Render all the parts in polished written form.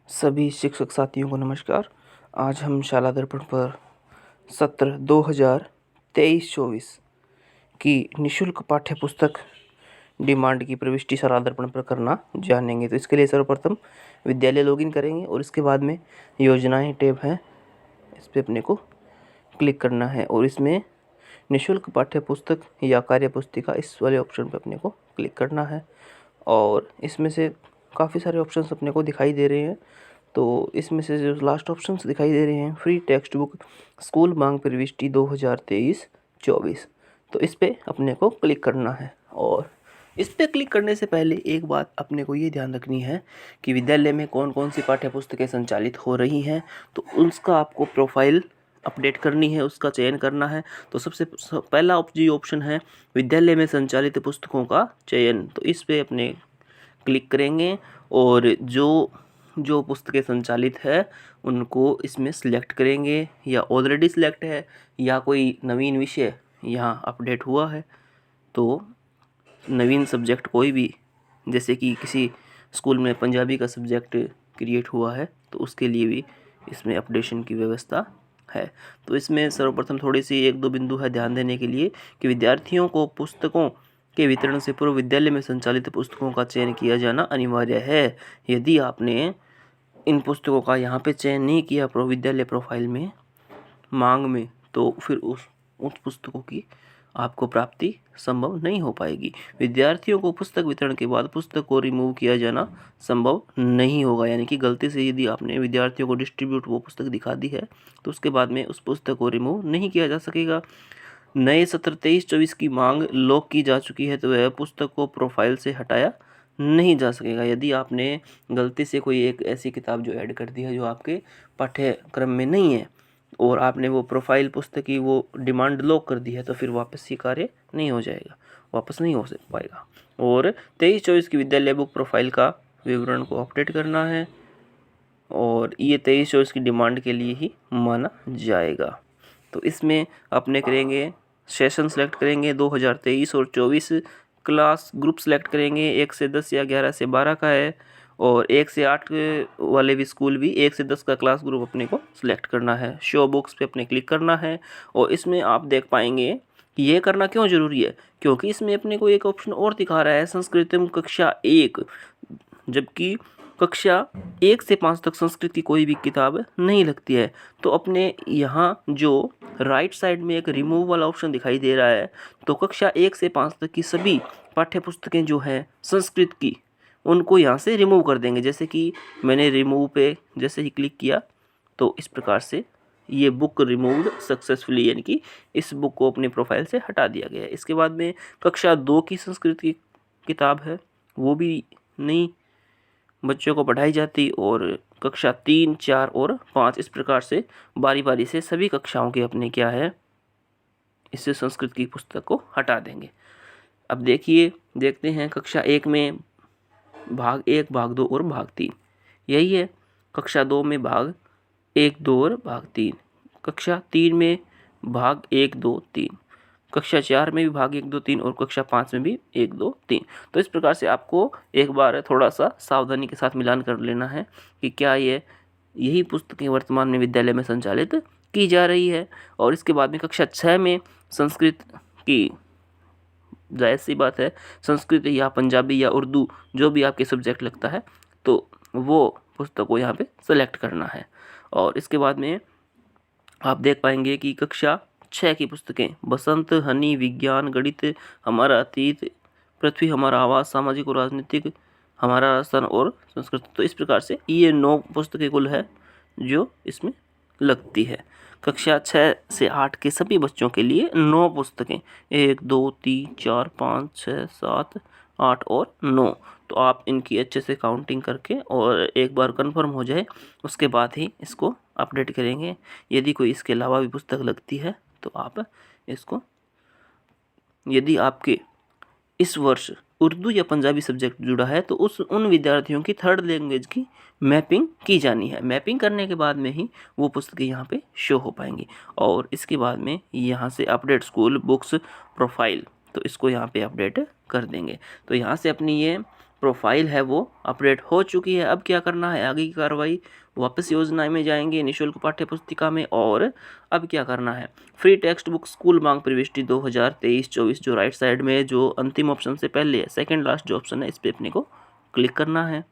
सभी शिक्षक साथियों को नमस्कार। आज हम शाला दर्पण पर सत्र 2023-24 की निःशुल्क पाठ्य पुस्तक डिमांड की प्रविष्टि शाला दर्पण पर करना जानेंगे। तो इसके लिए सर्वप्रथम विद्यालय लॉगिन करेंगे और इसके बाद में योजनाएं टैब है, इस पर अपने को क्लिक करना है और इसमें निःशुल्क पाठ्य पुस्तक या कार्य पुस्तिका इस वाले ऑप्शन पर अपने को क्लिक करना है। और इसमें से काफ़ी सारे ऑप्शंस अपने को दिखाई दे रहे हैं। तो इसमें से जो लास्ट ऑप्शंस दिखाई दे रहे हैं, फ्री टेक्स्ट बुक स्कूल मांग प्रविष्टि 2023-24, तो इस पर अपने को क्लिक करना है। और इस पर क्लिक करने से पहले एक बात अपने को ये ध्यान रखनी है कि विद्यालय में कौन कौन सी पाठ्य पुस्तकें संचालित हो रही हैं, तो उसका आपको प्रोफाइल अपडेट करनी है, उसका चयन करना है। तो सबसे पहला ऑप्शन है विद्यालय में संचालित पुस्तकों का चयन। तो इस पे अपने क्लिक करेंगे और जो पुस्तकें संचालित है उनको इसमें सिलेक्ट करेंगे, या ऑलरेडी सिलेक्ट है या कोई नवीन विषय यहाँ अपडेट हुआ है। तो नवीन सब्जेक्ट कोई भी, जैसे कि किसी स्कूल में पंजाबी का सब्जेक्ट क्रिएट हुआ है तो उसके लिए भी इसमें अपडेशन की व्यवस्था है। तो इसमें सर्वप्रथम थोड़ी सी एक दो बिंदु है ध्यान देने के लिए कि विद्यार्थियों को पुस्तकों के वितरण से पूर्व विद्यालय में संचालित पुस्तकों का चयन किया जाना अनिवार्य है। यदि आपने इन पुस्तकों का यहाँ पे चयन नहीं किया विद्यालय प्रोफाइल में मांग में, तो फिर उस पुस्तकों की आपको प्राप्ति संभव नहीं हो पाएगी। विद्यार्थियों को पुस्तक वितरण के बाद पुस्तक को रिमूव किया जाना संभव नहीं होगा। यानी कि गलती से यदि आपने विद्यार्थियों को डिस्ट्रीब्यूट वो पुस्तक दिखा दी है तो उसके बाद में उस पुस्तक को रिमूव नहीं किया जा सकेगा। नए सत्र 23-24 की मांग लॉक की जा चुकी है तो वह पुस्तक को प्रोफाइल से हटाया नहीं जा सकेगा। यदि आपने गलती से कोई एक ऐसी किताब जो ऐड कर दी है जो आपके पाठ्यक्रम में नहीं है और आपने वो प्रोफाइल पुस्तक की वो डिमांड लॉक कर दी है, तो फिर वापस ये कार्य नहीं हो जाएगा, वापस नहीं हो पाएगा। और 23-24 की विद्यालय बुक प्रोफाइल का विवरण को अपडेट करना है और ये 23-24 की डिमांड के लिए ही माना जाएगा। तो इसमें अपने करेंगे सेशन सेलेक्ट करेंगे 2023 और 24, क्लास ग्रुप सेलेक्ट करेंगे 1 से 10 या 11 से 12 का है, और 1 से 8 वाले भी स्कूल भी 1 से 10 का क्लास ग्रुप अपने को सिलेक्ट करना है। शो बुक्स पे अपने क्लिक करना है और इसमें आप देख पाएंगे कि ये करना क्यों ज़रूरी है, क्योंकि इसमें अपने को एक ऑप्शन और दिखा रहा है संस्कृतम कक्षा 1, जबकि कक्षा 1 से 5 तक संस्कृत की कोई भी किताब नहीं लगती है। तो अपने यहाँ जो राइट साइड में एक रिमूव वाला ऑप्शन दिखाई दे रहा है, तो कक्षा 1 से 5 तक की सभी पाठ्य पुस्तकें जो हैं संस्कृत की, उनको यहाँ से रिमूव कर देंगे। जैसे कि मैंने रिमूव पे जैसे ही क्लिक किया तो इस प्रकार से ये बुक रिमूव्ड सक्सेसफुली, यानी कि इस बुक को अपने प्रोफाइल से हटा दिया गया है। इसके बाद में कक्षा 2 की संस्कृत की किताब है, वो भी नहीं बच्चों को पढ़ाई जाती, और कक्षा 3, 4 और 5 इस प्रकार से बारी बारी से सभी कक्षाओं के अपने क्या है इससे संस्कृत की पुस्तक को हटा देंगे। अब देखते हैं कक्षा 1 में भाग 1, भाग 2 और भाग 3 यही है। कक्षा 2 में भाग 1, 2 और भाग 3, कक्षा 3 में भाग 1, 2, 3, कक्षा 4 में भी भाग 1, 2, 3 और कक्षा 5 में भी 1, 2, 3। तो इस प्रकार से आपको एक बार थोड़ा सा सावधानी के साथ मिलान कर लेना है कि क्या यही पुस्तकें वर्तमान में विद्यालय में संचालित की जा रही है। और इसके बाद में कक्षा 6 में संस्कृत की, जायज़ सी बात है, संस्कृत या पंजाबी या उर्दू जो भी आपके सब्जेक्ट लगता है तो वो पुस्तक को यहाँ पे सेलेक्ट करना है। और इसके बाद में आप देख पाएंगे कि कक्षा 6 की पुस्तकें बसंत, हनी, विज्ञान, गणित, हमारा अतीत, पृथ्वी हमारा आवास, सामाजिक और राजनीतिक, हमारा राजस्थान और संस्कृत, तो इस प्रकार से ये 9 पुस्तकें कुल है जो इसमें लगती है। कक्षा 6 से 8 के सभी बच्चों के लिए 9 पुस्तकें, 1, 2, 3, 4, 5, 6, 7, 8 और 9। तो आप इनकी अच्छे से काउंटिंग करके और एक बार कंफर्म हो जाए उसके बाद ही इसको अपडेट करेंगे। यदि कोई इसके अलावा भी पुस्तक लगती है तो आप इसको, यदि आपके इस वर्ष उर्दू या पंजाबी सब्जेक्ट जुड़ा है तो उन विद्यार्थियों की 3rd लैंग्वेज की मैपिंग की जानी है। मैपिंग करने के बाद में ही वो पुस्तकें यहाँ पे शो हो पाएंगी। और इसके बाद में यहाँ से अपडेट स्कूल बुक्स प्रोफाइल, तो इसको यहाँ पे अपडेट कर देंगे। तो यहाँ से अपनी ये प्रोफाइल है वो अपडेट हो चुकी है। अब क्या करना है, आगे की कार्रवाई, वापस योजना में जाएंगे निःशुल्क पाठ्य पुस्तिका में। और अब क्या करना है, फ्री टेक्स्ट बुक स्कूल मांग प्रविष्टि 2023-24 जो राइट साइड में जो अंतिम ऑप्शन से पहले है, सेकंड लास्ट जो ऑप्शन है, इस पर अपने को क्लिक करना है।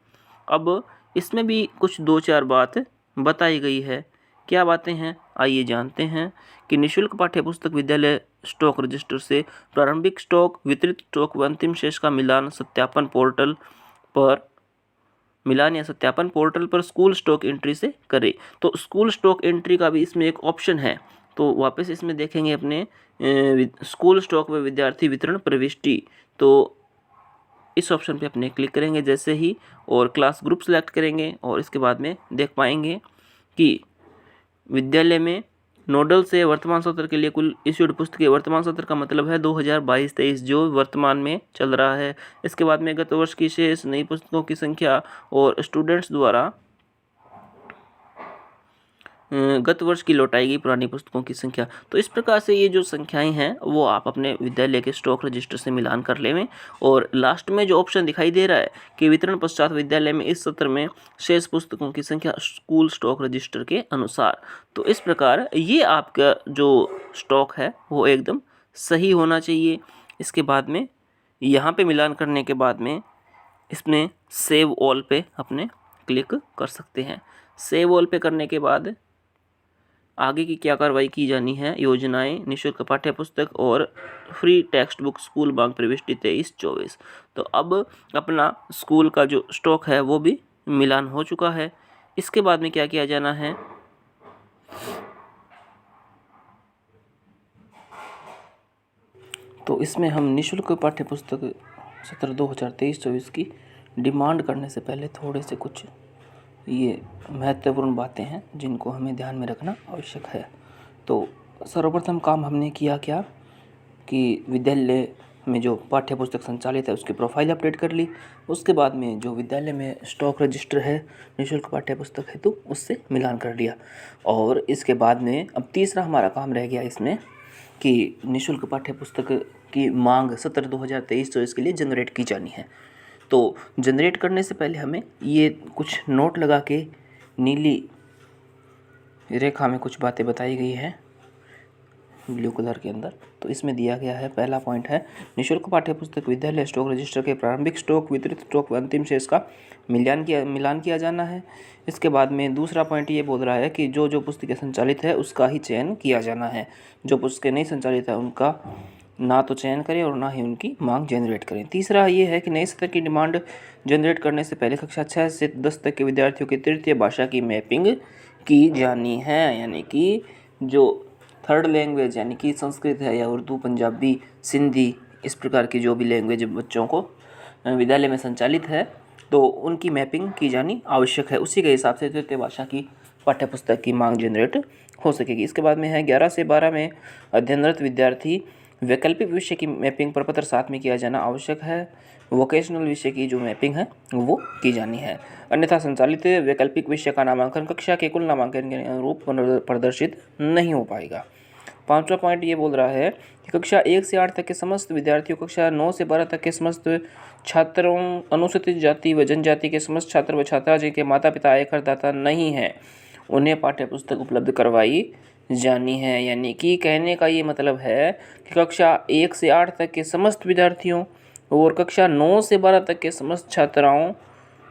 अब इसमें भी कुछ 2-4 बात बताई गई है। क्या बातें हैं, आइए जानते हैं कि निःशुल्क पाठ्यपुस्तक विद्यालय स्टॉक रजिस्टर से प्रारंभिक स्टॉक, वितरित स्टॉक व अंतिम शेष का मिलान या सत्यापन पोर्टल पर स्कूल स्टॉक एंट्री से करें। तो स्कूल स्टॉक एंट्री का भी इसमें एक ऑप्शन है। तो वापस इसमें देखेंगे अपने स्कूल स्टॉक व विद्यार्थी वितरण प्रविष्टि, तो इस ऑप्शन पे अपने क्लिक करेंगे जैसे ही, और क्लास ग्रुप सेलेक्ट करेंगे और इसके बाद में देख पाएंगे कि विद्यालय में नोडल से वर्तमान सत्र के लिए कुल इश्यूड पुस्तकें, वर्तमान सत्र का मतलब है 2022-23 जो वर्तमान में चल रहा है। इसके बाद में गत वर्ष की शेष नई पुस्तकों की संख्या और स्टूडेंट्स द्वारा गत वर्ष की लौटाई गई पुरानी पुस्तकों की संख्या। तो इस प्रकार से ये जो संख्याएं हैं वो आप अपने विद्यालय के स्टॉक रजिस्टर से मिलान कर लें। और लास्ट में जो ऑप्शन दिखाई दे रहा है कि वितरण पश्चात विद्यालय में इस सत्र में शेष पुस्तकों की संख्या स्कूल स्टॉक रजिस्टर के अनुसार। तो इस प्रकार ये आपका जो स्टॉक है वो एकदम सही होना चाहिए। इसके बाद में यहाँ पे मिलान करने के बाद में इसमें सेव ऑल पे अपने क्लिक कर सकते हैं। सेव ऑल पे करने के बाद आगे की क्या कार्रवाई की जानी है, योजनाएं, निःशुल्क पाठ्य पुस्तक और फ्री टेक्स्ट बुक स्कूल मांग प्रविष्टि 23-24। तो अब अपना स्कूल का जो स्टॉक है वो भी मिलान हो चुका है। इसके बाद में क्या किया जाना है, तो इसमें हम निःशुल्क पाठ्य पुस्तक सत्र 2023-24 की डिमांड करने से पहले थोड़े से कुछ ये महत्वपूर्ण बातें हैं जिनको हमें ध्यान में रखना आवश्यक है। तो सर्वप्रथम काम हमने किया क्या कि विद्यालय में जो पाठ्य पुस्तक संचालित है उसकी प्रोफाइल अपडेट कर ली। उसके बाद में जो विद्यालय में स्टॉक रजिस्टर है निःशुल्क पाठ्य पुस्तक है तो उससे मिलान कर लिया। और इसके बाद में अब तीसरा हमारा काम रह गया इसमें कि निःशुल्क पाठ्य पुस्तक की मांग सत्र 2023-24 के लिए जनरेट की जानी है। तो जनरेट करने से पहले हमें ये कुछ नोट लगा के नीली रेखा में कुछ बातें बताई गई है ब्लू कलर के अंदर। तो इसमें दिया गया है, पहला पॉइंट है निःशुल्क पाठ्यपुस्तक विद्यालय स्टॉक रजिस्टर के प्रारंभिक स्टॉक, वितरित स्टॉक व अंतिम शेष का मिलान किया जाना है। इसके बाद में दूसरा पॉइंट ये बोल रहा है कि जो जो पुस्तकें संचालित है उसका ही चयन किया जाना है। जो पुस्तकें नहीं संचालित है उनका ना तो चयन करें और ना ही उनकी मांग जनरेट करें। तीसरा ये है कि नए सत्र की डिमांड जनरेट करने से पहले कक्षा 6 से 10 तक के विद्यार्थियों की तृतीय भाषा की मैपिंग की जानी है। यानी कि जो थर्ड लैंग्वेज यानी कि संस्कृत है या उर्दू, पंजाबी, सिंधी, इस प्रकार की जो भी लैंग्वेज बच्चों को विद्यालय में संचालित है तो उनकी मैपिंग की जानी आवश्यक है। उसी के हिसाब से तृतीय भाषा की पाठ्यपुस्तक की मांग जनरेट हो सकेगी। इसके बाद में है 11 से 12 में अध्ययनरत विद्यार्थी वैकल्पिक विषय की मैपिंग प्रपत्र 7 में किया जाना आवश्यक है। वोकेशनल विषय की जो मैपिंग है वो की जानी है, अन्यथा संचालित वैकल्पिक विषय का नामांकन कक्षा के कुल नामांकन के अनुरूप प्रदर्शित नहीं हो पाएगा। पांचवा पॉइंट ये बोल रहा है कि कक्षा 1 से 8 तक के समस्त विद्यार्थियों, कक्षा 9 से 12 तक के समस्त छात्रों, अनुसूचित जाति व जनजाति के समस्त छात्र व छात्रा जिनके माता पिता आयकरदाता नहीं हैं उन्हें पाठ्यपुस्तक उपलब्ध करवाई जानी है। यानी कि कहने का ये मतलब है कि कक्षा 1 से 8 तक के समस्त विद्यार्थियों और कक्षा 9 से 12 तक के समस्त छात्राओं,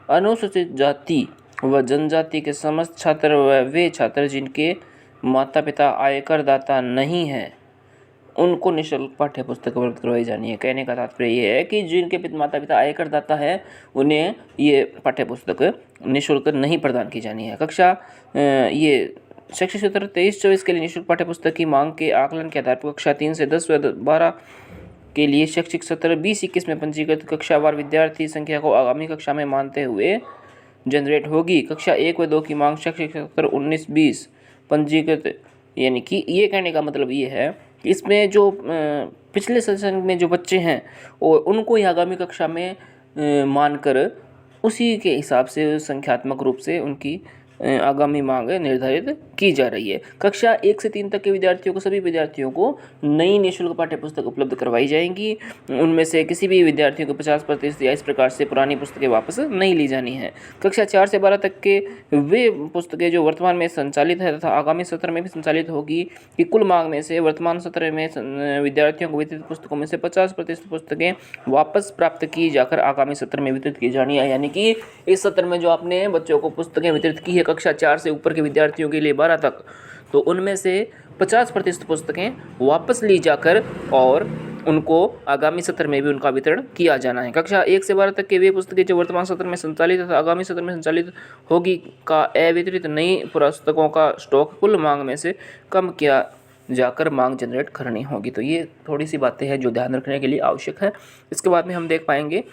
अनुसूचित जाति व जनजाति के समस्त छात्र व वे छात्र जिनके माता पिता आयकरदाता नहीं हैं उनको निःशुल्क पाठ्यपुस्तक उपलब्ध करवाई जानी है। कहने का तात्पर्य ये है कि जिनके माता पिता आयकरदाता है उन्हें ये पाठ्यपुस्तक निःशुल्क नहीं प्रदान की जानी है। कक्षा ये शैक्षिक सत्र 23-24 के लिए निःशुल्क पाठ्यपुस्तक की मांग के आकलन के आधार पर कक्षा 3 से 10 व 12 के लिए शैक्षिक सत्र 20-21 में पंजीकृत कक्षावार विद्यार्थी संख्या को आगामी कक्षा में मानते हुए जनरेट होगी। कक्षा 1 व 2 की मांग शैक्षिक सत्र 19-20 पंजीकृत, यानी कि ये कहने का मतलब ये है कि इसमें जो पिछले सेशन में जो बच्चे हैं और उनको ही आगामी कक्षा में मानकर उसी के हिसाब से संख्यात्मक रूप से उनकी आगामी मांग निर्धारित की जा रही है। कक्षा 1 से 3 तक के विद्यार्थियों को, सभी विद्यार्थियों को नई निःशुल्क पाठ्य पुस्तक उपलब्ध करवाई जाएंगी। उनमें से किसी भी विद्यार्थियों को 50% या इस प्रकार से पुरानी पुस्तकें वापस नहीं ली जानी है। कक्षा 4 से 12 तक के वे पुस्तकें जो वर्तमान में संचालित है तथा आगामी सत्र में भी संचालित होगी कि कुल मांग में से वर्तमान सत्र में विद्यार्थियों को वितरित पुस्तकों में से 50% पुस्तकें वापस प्राप्त की जाकर आगामी सत्र में वितरित की जानी है। यानी कि इस सत्र में जो आपने बच्चों को पुस्तकें वितरित की है कक्षा 4 से ऊपर के विद्यार्थियों के लिए 12 तक, तो उनमें से 50% पुस्तकें वापस ली जाकर और उनको आगामी सत्र में भी उनका वितरण किया जाना है। कक्षा 1 से 12 तक के वे पुस्तकें जो वर्तमान सत्र में संचालित तथा आगामी सत्र में संचालित होगी का अवितरित नई पुस्तकों का स्टॉक कुल मांग में से कम किया जाकर मांग जनरेट करनी होगी। तो ये थोड़ी सी बातें हैं जो ध्यान रखने के लिए आवश्यक है। इसके बाद में हम देख पाएंगे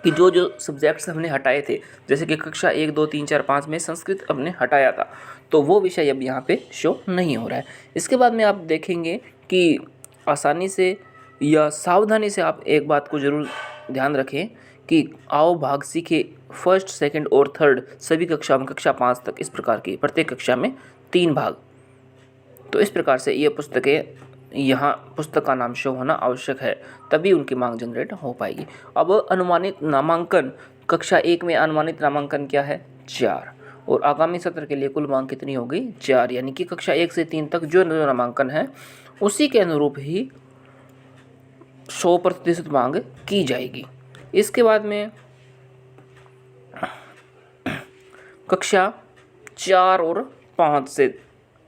कि जो जो सब्जेक्ट्स हमने हटाए थे, जैसे कि कक्षा 1, 2, 3, 4, 5 में संस्कृत हमने हटाया था, तो वो विषय अब यहाँ पे शो नहीं हो रहा है। इसके बाद में आप देखेंगे कि आसानी से या सावधानी से आप एक बात को ज़रूर ध्यान रखें कि आओ भाग सीखे फर्स्ट, सेकंड और थर्ड सभी कक्षा में, कक्षा 5 तक इस प्रकार की प्रत्येक कक्षा में 3 भाग। तो इस प्रकार से ये पुस्तकें, यहाँ पुस्तक का नाम शो होना आवश्यक है, तभी उनकी मांग जनरेट हो पाएगी। अब अनुमानित नामांकन, कक्षा 1 में अनुमानित नामांकन क्या है? 4, और आगामी सत्र के लिए कुल मांग कितनी हो गई? 4। यानी कि कक्षा 1 से 3 तक जो नामांकन है उसी के अनुरूप ही 100% मांग की जाएगी। इसके बाद में कक्षा 4 और 5 से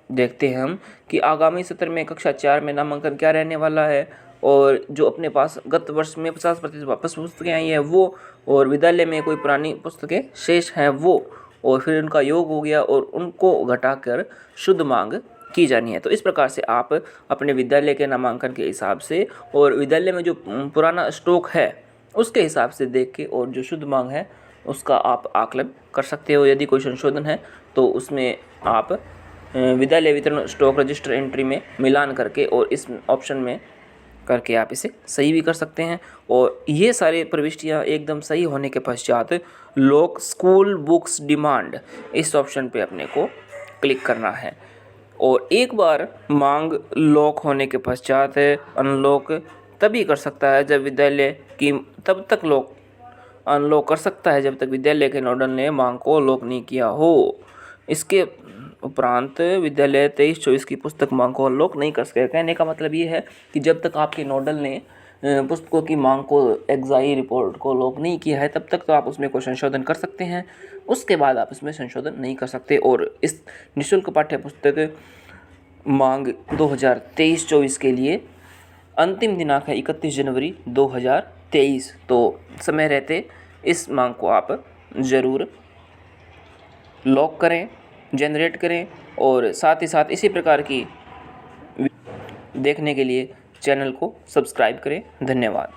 देखते हैं हम कि आगामी सत्र में कक्षा 4 में नामांकन क्या रहने वाला है, और जो अपने पास गत वर्ष में 50% वापस पुस्तकें आई हैं वो, और विद्यालय में कोई पुरानी पुस्तकें शेष हैं वो, और फिर उनका योग हो गया और उनको घटाकर शुद्ध मांग की जानी है। तो इस प्रकार से आप अपने विद्यालय के नामांकन के हिसाब से और विद्यालय में जो पुराना स्टॉक है उसके हिसाब से देख के और जो शुद्ध मांग है उसका आप आकलन कर सकते हो। यदि कोई संशोधन है तो उसमें आप विद्यालय वितरण स्टॉक रजिस्टर एंट्री में मिलान करके और इस ऑप्शन में करके आप इसे सही भी कर सकते हैं। और ये सारे प्रविष्टियाँ एकदम सही होने के पश्चात लॉक स्कूल बुक्स डिमांड इस ऑप्शन पे अपने को क्लिक करना है। और एक बार मांग लॉक होने के पश्चात अनलॉक तभी कर सकता है जब विद्यालय की, तब तक लॉक अनलॉक कर सकता है जब तक विद्यालय के नोडल ने मांग को लॉक नहीं किया हो। इसके उपरांत विद्यालय 23-24 की पुस्तक मांग को अनलॉक नहीं कर सकेगा। कहने का मतलब ये है कि जब तक आपके नोडल ने पुस्तकों की मांग को, एग्जाई रिपोर्ट को लॉक नहीं किया है, तब तक तो आप उसमें कोई संशोधन कर सकते हैं। उसके बाद आप इसमें संशोधन नहीं कर सकते। और इस निःशुल्क पाठ्य पुस्तक मांग 2023-24 के लिए अंतिम दिनांक है 31 जनवरी 2023। तो समय रहते इस मांग को आप ज़रूर लॉक करें, जनरेट करें, और साथ ही साथ इसी प्रकार की देखने के लिए चैनल को सब्सक्राइब करें। धन्यवाद।